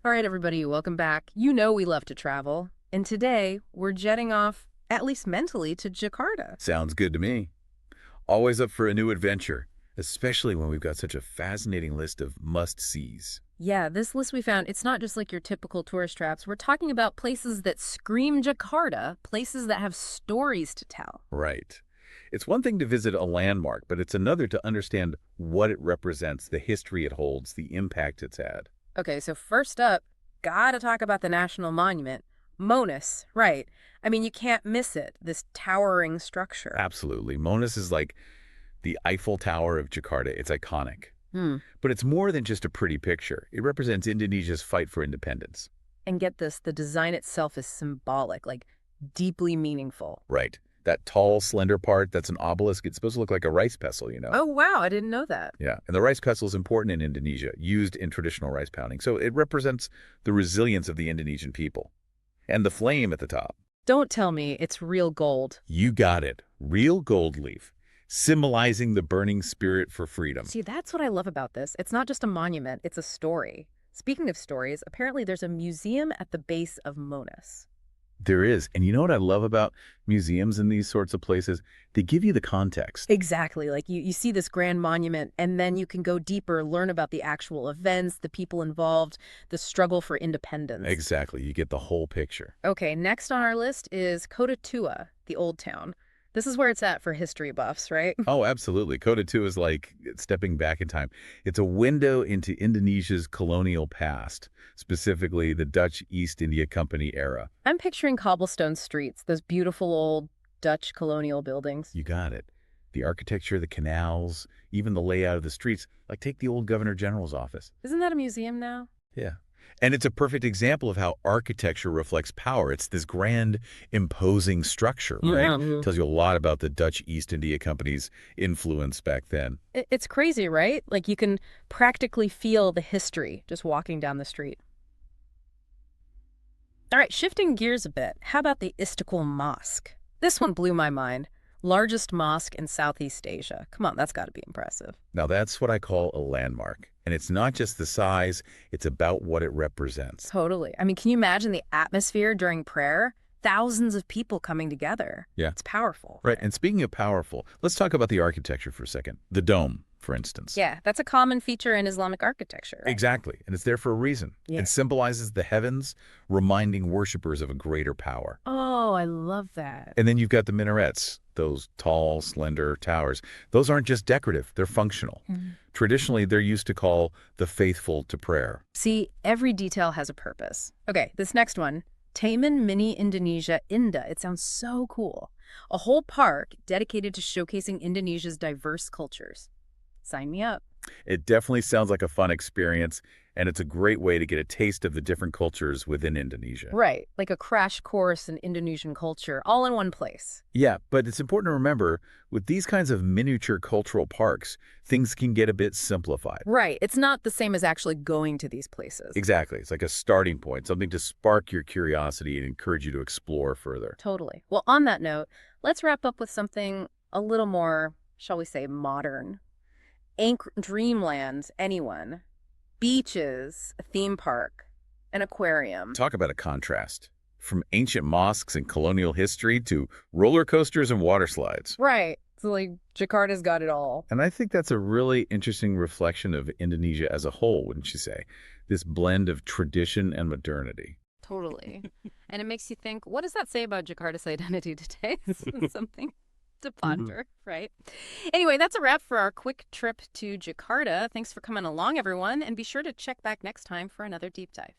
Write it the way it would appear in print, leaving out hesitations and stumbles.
All right, everybody, welcome back. You know we love to travel, and today we're jetting off, at least mentally, to Jakarta. Sounds good to me. Always up for a new adventure, especially when we've got such a fascinating list of must-sees. Yeah, this list we found, it's not just like your typical tourist traps. We're talking about places that scream Jakarta, places that have stories to tell. Right. It's one thing to visit a landmark, but it's another to understand what it represents, the history it holds, the impact it's had. Okay, so first up, gotta talk about the national monument, Monas, right. I mean, you can't miss it, this towering structure. Absolutely. Monas is like the Eiffel Tower of Jakarta. It's iconic. Hmm. But it's more than just a pretty picture. It represents Indonesia's fight for independence. And get this, the design itself is symbolic, like deeply meaningful. Right. That tall, slender part, that's an obelisk. It's supposed to look like a rice pestle, you know? Oh, wow, I didn't know that. Yeah, and the rice pestle is important in Indonesia, used in traditional rice pounding. So it represents the resilience of the Indonesian people. And the flame at the top. Don't tell me it's real gold. You got it. Real gold leaf, symbolizing the burning spirit for freedom. See, that's what I love about this. It's not just a monument, it's a story. Speaking of stories, apparently there's a museum at the base of Monas. There is. And you know what I love about museums in these sorts of places? They give you the context. Exactly. Like you see this grand monument, and then you can go deeper, learn about the actual events, the people involved, the struggle for independence. Exactly. You get the whole picture. Okay, next on our list is Kota Tua, the old town. This is where it's at for history buffs, right? Oh, absolutely. Kota Tua is like stepping back in time. It's a window into Indonesia's colonial past, specifically the Dutch East India Company era. I'm picturing cobblestone streets, those beautiful old Dutch colonial buildings. You got it. The architecture, the canals, even the layout of the streets. Like take the old Governor General's office. Isn't that a museum now? Yeah. And it's a perfect example of how architecture reflects power. It's this grand, imposing structure, right? Yeah. Tells you a lot about the Dutch East India Company's influence back then. It's crazy, right? Like you can practically feel the history just walking down the street. All right, shifting gears a bit, how about the Istiqlal Mosque? This one blew my mind. Largest mosque in Southeast Asia. Come on, that's got to be impressive. Now, that's what I call a landmark. And it's not just the size, it's about what it represents. Totally. I mean, can you imagine the atmosphere during prayer? Thousands of people coming together. Yeah. It's powerful. Right. And speaking of powerful, let's talk about the architecture for a second. The dome, for instance. Yeah, that's a common feature in Islamic architecture. Right? Exactly. And it's there for a reason. Yeah. It symbolizes the heavens, reminding worshipers of a greater power. Oh, I love that. And then you've got the minarets, those tall, slender towers. Those aren't just decorative, they're functional. Traditionally, they're used to call the faithful to prayer. See, every detail has a purpose. Okay, this next one, Taman Mini Indonesia Indah. It sounds so cool. A whole park dedicated to showcasing Indonesia's diverse cultures. Sign me up. It definitely sounds like a fun experience, and it's a great way to get a taste of the different cultures within Indonesia. Right, like a crash course in Indonesian culture, all in one place. Yeah, but it's important to remember, with these kinds of miniature cultural parks, things can get a bit simplified. Right, it's not the same as actually going to these places. Exactly. It's like a starting point, something to spark your curiosity and encourage you to explore further. Totally. Well, on that note, let's wrap up with something a little more, shall we say, modern. Dreamland, anyone. Beaches, a theme park, an aquarium. Talk about a contrast. From ancient mosques and colonial history to roller coasters and water slides. Right. So, like, Jakarta's got it all. And I think that's a really interesting reflection of Indonesia as a whole, wouldn't you say? This blend of tradition and modernity. Totally. And it makes you think, what does that say about Jakarta's identity today? Something to ponder, right? Anyway, that's a wrap for our quick trip to Jakarta. Thanks for coming along, everyone. And be sure to check back next time for another deep dive.